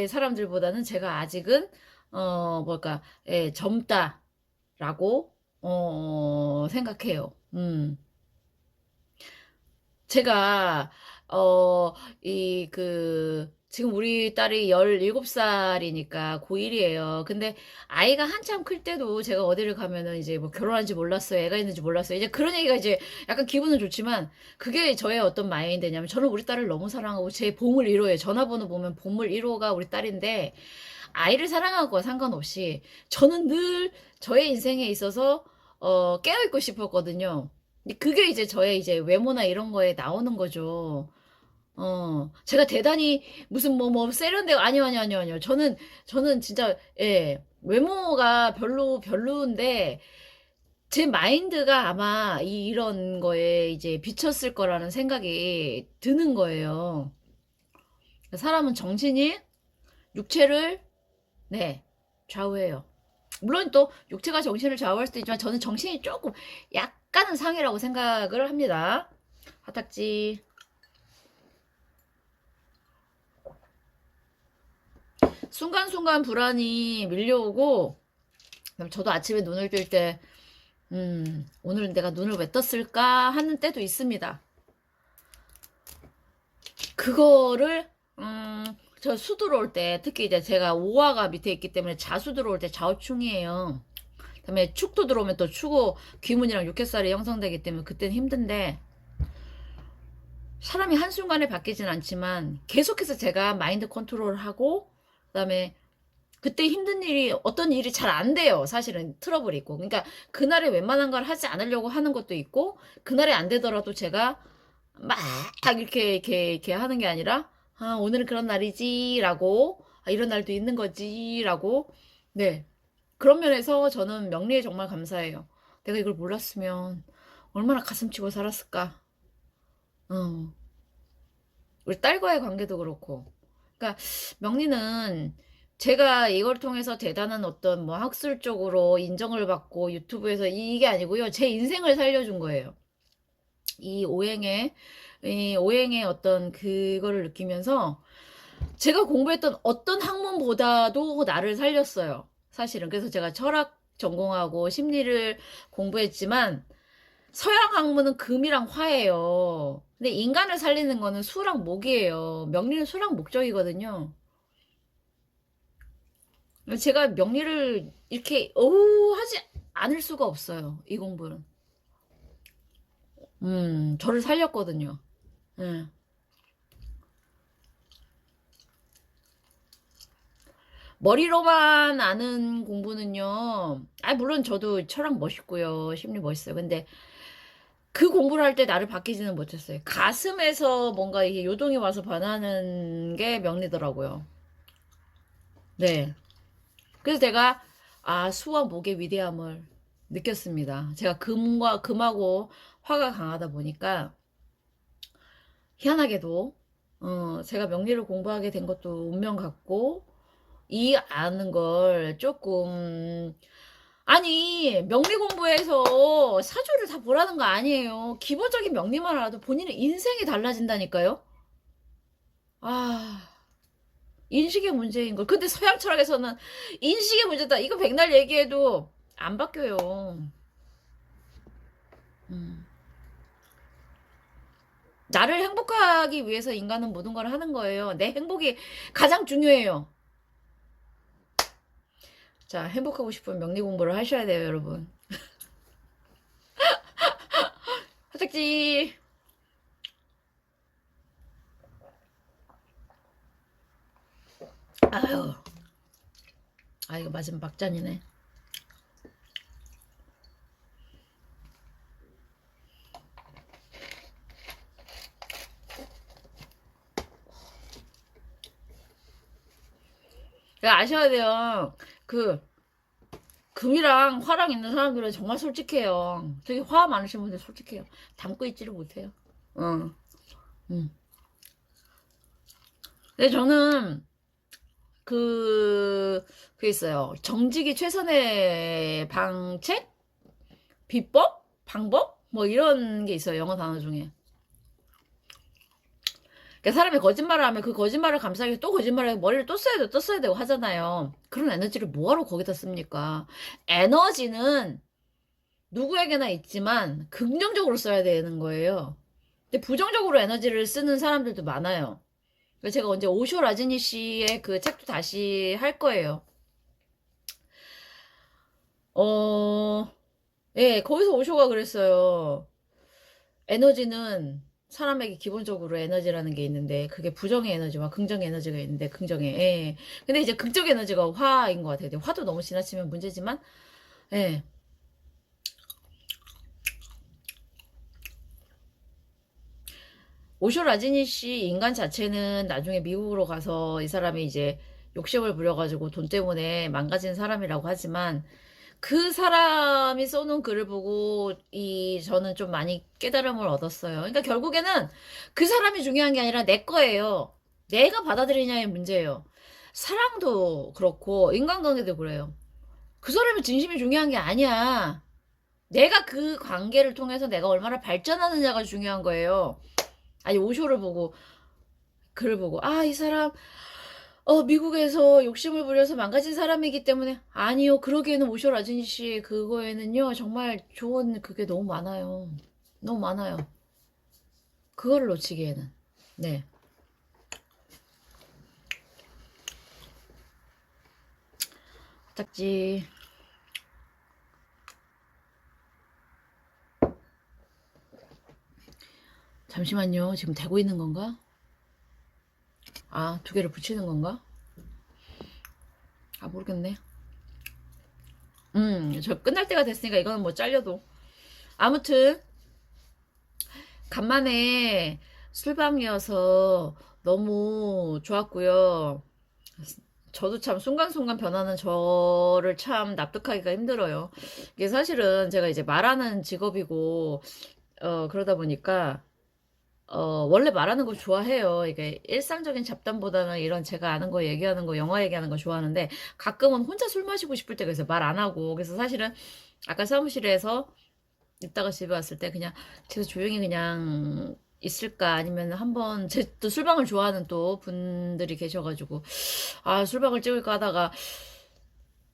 사람들보다는 제가 아직은 뭘까 젊다라고 생각해요. 제가 지금 우리 딸이 17살이니까 고1이에요. 근데 아이가 한참 클 때도 제가 어디를 가면은 이제 뭐 결혼한지 몰랐어요. 애가 있는지 몰랐어요. 이제 그런 얘기가 이제 약간 기분은 좋지만 그게 저의 어떤 마인드냐면 저는 우리 딸을 너무 사랑하고 제 보물 1호예요. 전화번호 보면 보물 1호가 우리 딸인데 아이를 사랑하고와 상관없이 저는 늘 저의 인생에 있어서 깨어있고 싶었거든요. 근데 그게 이제 저의 이제 외모나 이런 거에 나오는 거죠. 제가 대단히 무슨 세련되고, 아니요. 저는 진짜, 예, 외모가 별로인데, 제 마인드가 아마 이런 거에 이제 비쳤을 거라는 생각이 드는 거예요. 사람은 정신이 육체를, 네, 좌우해요. 물론 또 육체가 정신을 좌우할 수도 있지만 저는 정신이 조금 약간은 상해라고 생각을 합니다. 화탁지. 순간순간 불안이 밀려오고, 그럼 저도 아침에 눈을 뜰 때, 오늘은 내가 눈을 왜 떴을까 하는 때도 있습니다. 그거를, 저 수 들어올 때, 특히 이제 제가 오화가 밑에 있기 때문에 자수 들어올 때 좌우충이에요. 그다음에 축도 들어오면 또 축고 귀문이랑 육회살이 형성되기 때문에 그때는 힘든데, 사람이 한순간에 바뀌진 않지만 계속해서 제가 마인드 컨트롤을 하고, 그다음에 그때 힘든 일이 어떤 일이 잘 안 돼요. 사실은 트러블이 있고. 그러니까 그날에 웬만한 걸 하지 않으려고 하는 것도 있고, 그날에 안 되더라도 제가 막 이렇게 하는 게 아니라, 아, 오늘은 그런 날이지라고, 아, 이런 날도 있는 거지라고. 네. 그런 면에서 저는 명리에 정말 감사해요. 내가 이걸 몰랐으면 얼마나 가슴 치고 살았을까. 어. 우리 딸과의 관계도 그렇고. 그러니까 명리는 제가 이걸 통해서 대단한 어떤 뭐 학술적으로 인정을 받고 유튜브에서 이게 아니고요. 제 인생을 살려준 거예요. 이 오행의 어떤 그거를 느끼면서 제가 공부했던 어떤 학문보다도 나를 살렸어요. 사실은. 그래서 제가 철학 전공하고 심리를 공부했지만 서양 학문은 금이랑 화예요. 근데 인간을 살리는 거는 수랑 목이에요. 명리는 수랑 목적이거든요. 제가 명리를 이렇게 하지 않을 수가 없어요. 이 공부는. 저를 살렸거든요. 예. 머리로만 아는 공부는요. 아, 물론 저도 철학 멋있고요. 심리 멋있어요. 근데 그 공부를 할 때 나를 바뀌지는 못했어요. 가슴에서 뭔가 이게 요동이 와서 반하는 게 명리더라고요. 네. 그래서 제가 수와 목의 위대함을 느꼈습니다. 제가 금하고 화가 강하다 보니까 희한하게도 제가 명리를 공부하게 된 것도 운명 같고 이 아는 걸 조금 아니 명리 공부해서 사주를 다 보라는 거 아니에요. 기본적인 명리만 알아도 본인의 인생이 달라진다니까요. 아 인식의 문제인 걸. 근데 서양 철학에서는 인식의 문제다. 이거 백날 얘기해도 안 바뀌어요. 음. 나를 행복하기 위해서 인간은 모든 걸 하는 거예요. 내 행복이 가장 중요해요. 자, 행복하고 싶으면 명리 공부를 하셔야 돼요, 여러분. 화장지. 아유. 이거 맞으면 막잔이네. 아셔야 돼요. 금이랑 화랑 있는 사람들은 정말 솔직해요. 되게 화 많으신 분들 솔직해요. 담고 있지를 못해요. 응. 응. 근데 저는 그 있어요. 정직이 최선의 방책? 비법? 방법? 뭐 이런 게 있어요. 영어 단어 중에. 그러니까 사람이 거짓말을 하면 그 거짓말을 감싸기 위해서 또 거짓말을 하고 머리를 또 써야 되고 하잖아요. 그런 에너지를 뭐하러 거기다 씁니까? 에너지는 누구에게나 있지만 긍정적으로 써야 되는 거예요. 근데 부정적으로 에너지를 쓰는 사람들도 많아요. 그래서 제가 언제 오쇼 라지니 씨의 그 책도 다시 할 거예요. 예, 거기서 오쇼가 그랬어요. 에너지는 사람에게 기본적으로 에너지라는 게 있는데 그게 부정의 에너지와 긍정의 에너지가 있는데 긍정의 예. 근데 이제 극적 에너지가 화인 것 같아요. 화도 너무 지나치면 문제지만 예. 오쇼 라지니 씨 인간 자체는 나중에 미국으로 가서 이 사람이 이제 욕심을 부려가지고 돈 때문에 망가진 사람이라고 하지만 그 사람이 써놓은 글을 보고 저는 좀 많이 깨달음을 얻었어요. 그러니까 결국에는 그 사람이 중요한 게 아니라 내 거예요. 내가 받아들이냐의 문제예요. 사랑도 그렇고 인간관계도 그래요. 그 사람의 진심이 중요한 게 아니야. 내가 그 관계를 통해서 내가 얼마나 발전하느냐가 중요한 거예요. 아니 오쇼를 보고 글을 보고 이 사람 미국에서 욕심을 부려서 망가진 사람이기 때문에 아니요. 그러기에는 오쇼 라진이 씨 그거에는요. 정말 좋은 그게 너무 많아요. 너무 많아요. 그거를 놓치기에는. 네. 짝지. 잠시만요. 지금 되고 있는 건가? 아, 두 개를 붙이는 건가? 아, 모르겠네. 저 끝날 때가 됐으니까 이거는 뭐 잘려도. 아무튼, 간만에 술방이어서 너무 좋았고요. 저도 참 순간순간 변하는 저를 참 납득하기가 힘들어요. 이게 사실은 제가 이제 말하는 직업이고, 그러다 보니까, 원래 말하는 걸 좋아해요. 이게 일상적인 잡담보다는 이런 제가 아는 거 얘기하는 거, 영화 얘기하는 거 좋아하는데, 가끔은 혼자 술 마시고 싶을 때가 있어요. 말 안 하고. 그래서 사실은 아까 사무실에서 있다가 집에 왔을 때 그냥 집에서 조용히 그냥 있을까 아니면 한번 제 또 술방을 좋아하는 또 분들이 계셔가지고 아 술방을 찍을까 하다가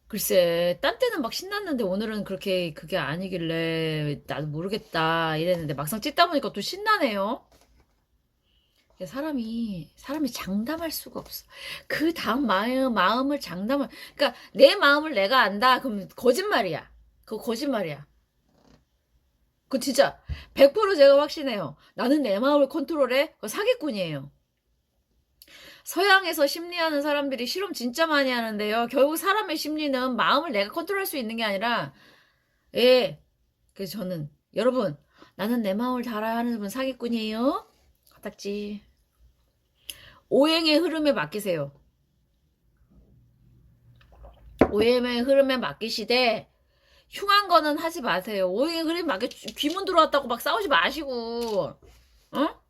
글쎄 딴 때는 막 신났는데 오늘은 그렇게 그게 아니길래 나도 모르겠다 이랬는데 막상 찍다 보니까 또 신나네요. 사람이 장담할 수가 없어. 그 다음 마음을 장담을 그러니까 내 마음을 내가 안다 그럼 거짓말이야. 그거 거짓말이야. 그 진짜 100% 제가 확신해요. 나는 내 마음을 컨트롤해. 그거 사기꾼이에요. 서양에서 심리하는 사람들이 실험 진짜 많이 하는데요. 결국 사람의 심리는 마음을 내가 컨트롤할 수 있는 게 아니라 예. 그래서 저는 여러분 나는 내 마음을 다 알아야 하는 분 사기꾼이에요. 가닥지. 오행의 흐름에 맡기세요. 오행의 흐름에 맡기시되 흉한 거는 하지 마세요. 오행의 흐름에 맡겨 귀문 들어왔다고 막 싸우지 마시고 어?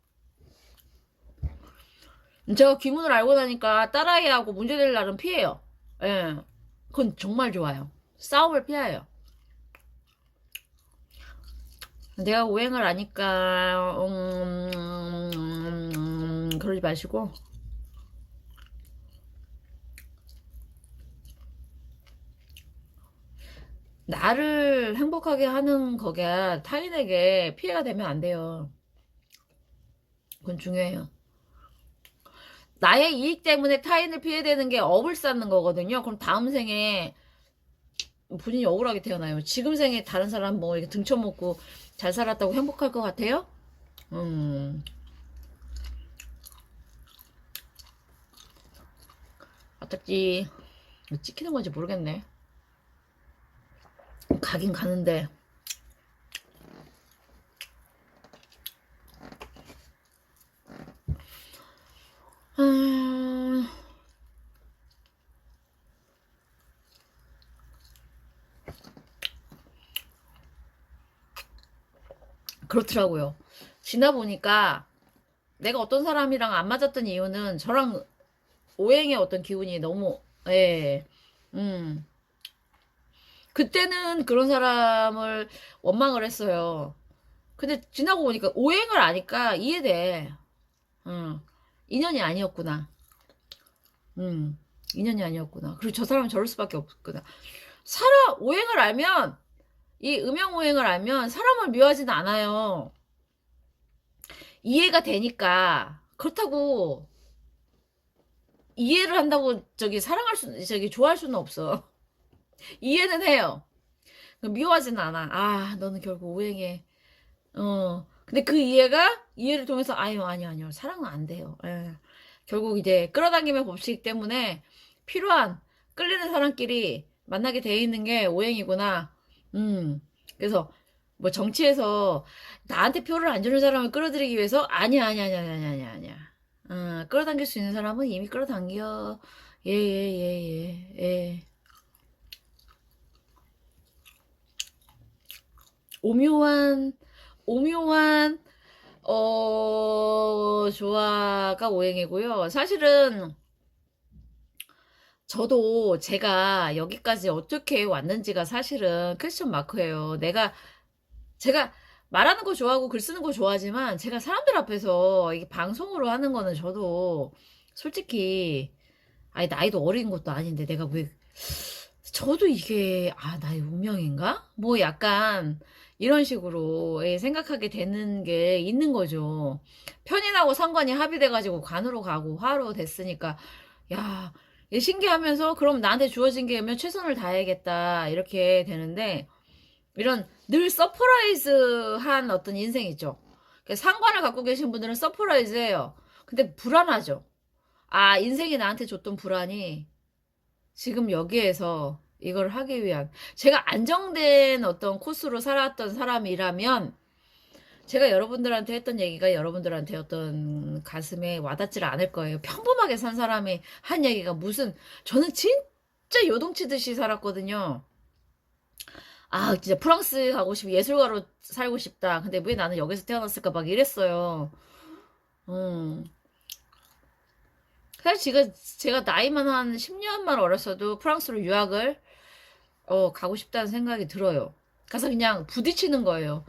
제가 귀문을 알고 나니까 딸아이하고 문제될 날은 피해요. 예. 그건 정말 좋아요. 싸움을 피해요. 내가 오행을 아니까, 그러지 마시고. 나를 행복하게 하는 거가 타인에게 피해가 되면 안 돼요. 그건 중요해요. 나의 이익 때문에 타인을 피해되는 게 업을 쌓는 거거든요. 그럼 다음 생에 본인이 억울하게 태어나요. 지금 생에 다른 사람 뭐 이렇게 등쳐먹고 잘 살았다고 행복할 것 같아요? 어떡지? 찍히는 건지 모르겠네. 가긴 가는데. 그렇더라고요. 지나 보니까 내가 어떤 사람이랑 안 맞았던 이유는 저랑 오행의 어떤 기운이 너무, 예, 음. 그때는 그런 사람을 원망을 했어요. 근데 지나고 보니까 오행을 아니까 이해돼. 인연이 아니었구나. 인연이 아니었구나. 그리고 저 사람은 저럴 수밖에 없구나. 오행을 알면, 이 음양오행을 알면 사람을 미워하진 않아요. 이해가 되니까. 그렇다고, 이해를 한다고, 좋아할 수는 없어. 이해는 해요. 미워하진 않아. 아, 너는 결국 오행에, 근데 그 이해를 통해서, 아니요. 사랑은 안 돼요. 예. 결국 이제 끌어당김의 법칙 때문에 필요한, 끌리는 사람끼리 만나게 돼 있는 게 오행이구나. 그래서, 뭐 정치에서 나한테 표를 안 주는 사람을 끌어들이기 위해서, 아니야. 끌어당길 수 있는 사람은 이미 끌어당겨. 예. 오묘한, 조화가 오행이고요. 사실은, 저도 제가 여기까지 어떻게 왔는지가 사실은 퀘스천 마크예요. 제가 말하는 거 좋아하고 글 쓰는 거 좋아하지만, 제가 사람들 앞에서 이게 방송으로 하는 거는 저도 솔직히, 아니, 나이도 어린 것도 아닌데, 내가 왜, 저도 이게, 나의 운명인가? 뭐 약간, 이런 식으로 생각하게 되는 게 있는 거죠. 편인하고 상관이 합의돼가지고 관으로 가고 화로 됐으니까, 야, 이게 신기하면서, 그럼 나한테 주어진 게면 최선을 다해야겠다. 이렇게 되는데, 이런 늘 서프라이즈한 어떤 인생 있죠. 상관을 갖고 계신 분들은 서프라이즈예요. 근데 불안하죠. 인생이 나한테 줬던 불안이 지금 여기에서 이걸 하기 위한 제가 안정된 어떤 코스로 살았던 사람이라면 제가 여러분들한테 했던 얘기가 여러분들한테 어떤 가슴에 와닿지를 않을 거예요. 평범하게 산 사람이 한 얘기가 무슨 저는 진짜 요동치듯이 살았거든요. 진짜 프랑스 가고 싶고 예술가로 살고 싶다. 근데 왜 나는 여기서 태어났을까 막 이랬어요. 음. 사실 제가 나이만 한 10년만 어렸어도 프랑스로 유학을 가고 싶다는 생각이 들어요. 가서 그냥 부딪히는 거예요.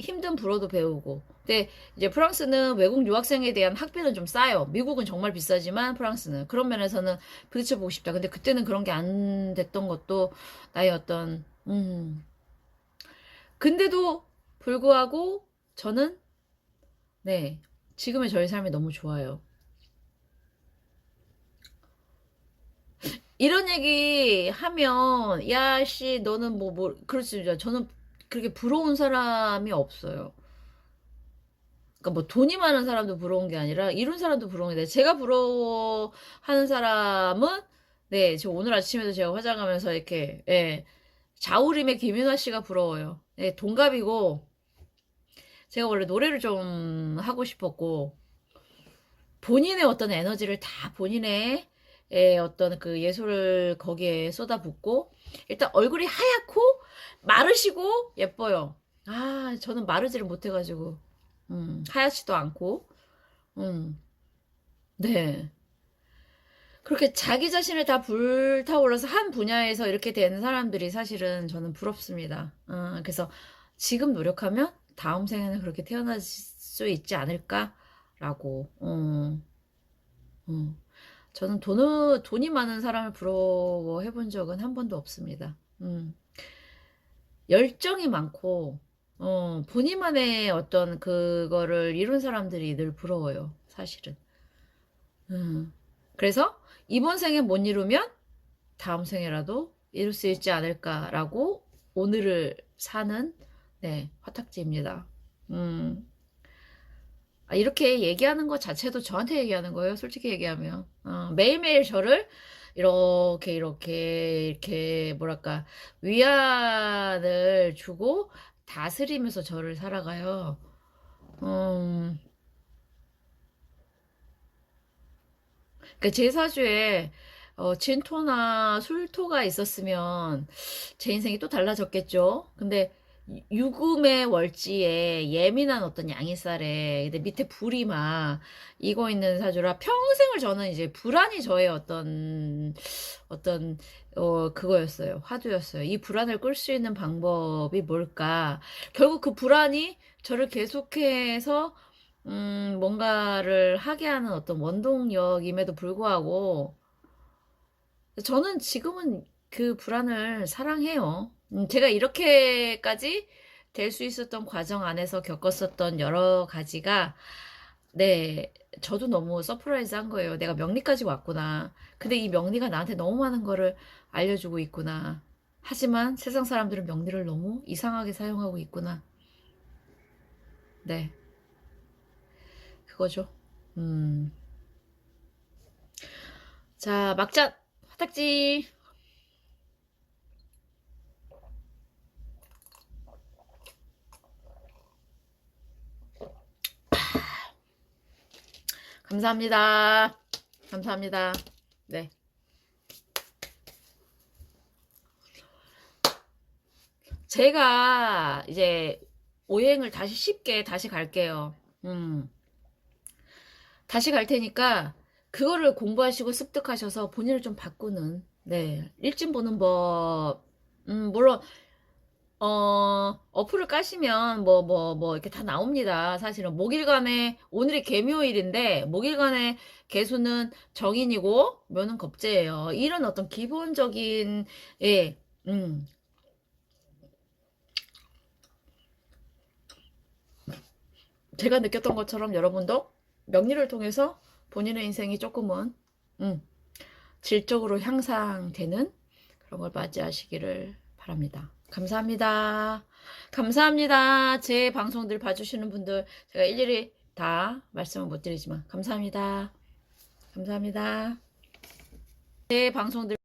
힘든 불어도 배우고. 근데 이제 프랑스는 외국 유학생에 대한 학비는 좀 싸요. 미국은 정말 비싸지만 프랑스는 그런 면에서는 부딪혀보고 싶다. 근데 그때는 그런 게 안 됐던 것도 나의 어떤 근데도 불구하고 저는 네 지금의 저의 삶이 너무 좋아요. 이런 얘기 하면 야 씨 너는 그렇지 저는 그렇게 부러운 사람이 없어요. 그러니까 뭐 돈이 많은 사람도 부러운 게 아니라 이룬 사람도 부러운 게 아니라 제가 부러워하는 사람은 네, 저 오늘 아침에도 제가 화장하면서 이렇게 자우림의 김윤아 씨가 부러워요. 네, 동갑이고 제가 원래 노래를 좀 하고 싶었고 본인의 어떤 에너지를 다 본인의 어떤 그 예술을 거기에 쏟아붓고 일단 얼굴이 하얗고 마르시고 예뻐요. 저는 마르지를 못해가지고 하얗지도 않고 네. 그렇게 자기 자신을 다 불타올라서 한 분야에서 이렇게 되는 사람들이 사실은 저는 부럽습니다. 그래서 지금 노력하면 다음 생에는 그렇게 태어날 수 있지 않을까라고. 저는 돈이 많은 사람을 부러워해 본 적은 한 번도 없습니다. 열정이 많고, 본인만의 어떤 그거를 이룬 사람들이 늘 부러워요, 사실은. 그래서 이번 생에 못 이루면 다음 생에라도 이룰 수 있지 않을까라고 오늘을 사는, 네, 화탁지입니다. 이렇게 얘기하는 것 자체도 저한테 얘기하는 거예요. 솔직히 얘기하면. 매일매일 저를 이렇게, 뭐랄까, 위안을 주고 다스리면서 저를 살아가요. 음, 그러니까 제 사주에 진토나 술토가 있었으면 제 인생이 또 달라졌겠죠. 근데 유금의 월지에 예민한 어떤 양이살에 근데 밑에 불이 막 익어 있는 사주라 평생을 저는 이제 불안이 저의 어떤 그거였어요. 화두였어요. 이 불안을 끌 수 있는 방법이 뭘까? 결국 그 불안이 저를 계속해서 뭔가를 하게 하는 어떤 원동력임에도 불구하고, 저는 지금은 그 불안을 사랑해요. 제가 이렇게까지 될 수 있었던 과정 안에서 겪었었던 여러 가지가, 네, 저도 너무 서프라이즈 한 거예요. 내가 명리까지 왔구나. 근데 이 명리가 나한테 너무 많은 거를 알려주고 있구나. 하지만 세상 사람들은 명리를 너무 이상하게 사용하고 있구나. 네, 그거죠. 음. 자, 막잔 화탁지. 감사합니다. 감사합니다. 네. 제가 이제 오행을 다시 쉽게 다시 갈게요. 다시 갈 테니까 그거를 공부하시고 습득하셔서 본인을 좀 바꾸는 네 일진 보는 법 물론 어플을 까시면 이렇게 다 나옵니다. 사실은 목일간에 오늘이 개묘일인데 목일간의 개수는 정인이고 묘는 겁재예요. 이런 어떤 기본적인 예, 제가 느꼈던 것처럼 여러분도 명리를 통해서 본인의 인생이 조금은 음, 질적으로 향상되는 그런 걸 맞이하시기를 바랍니다. 감사합니다. 감사합니다. 제 방송들 봐주시는 분들 제가 일일이 다 말씀을 못 드리지만 감사합니다. 감사합니다. 제 방송들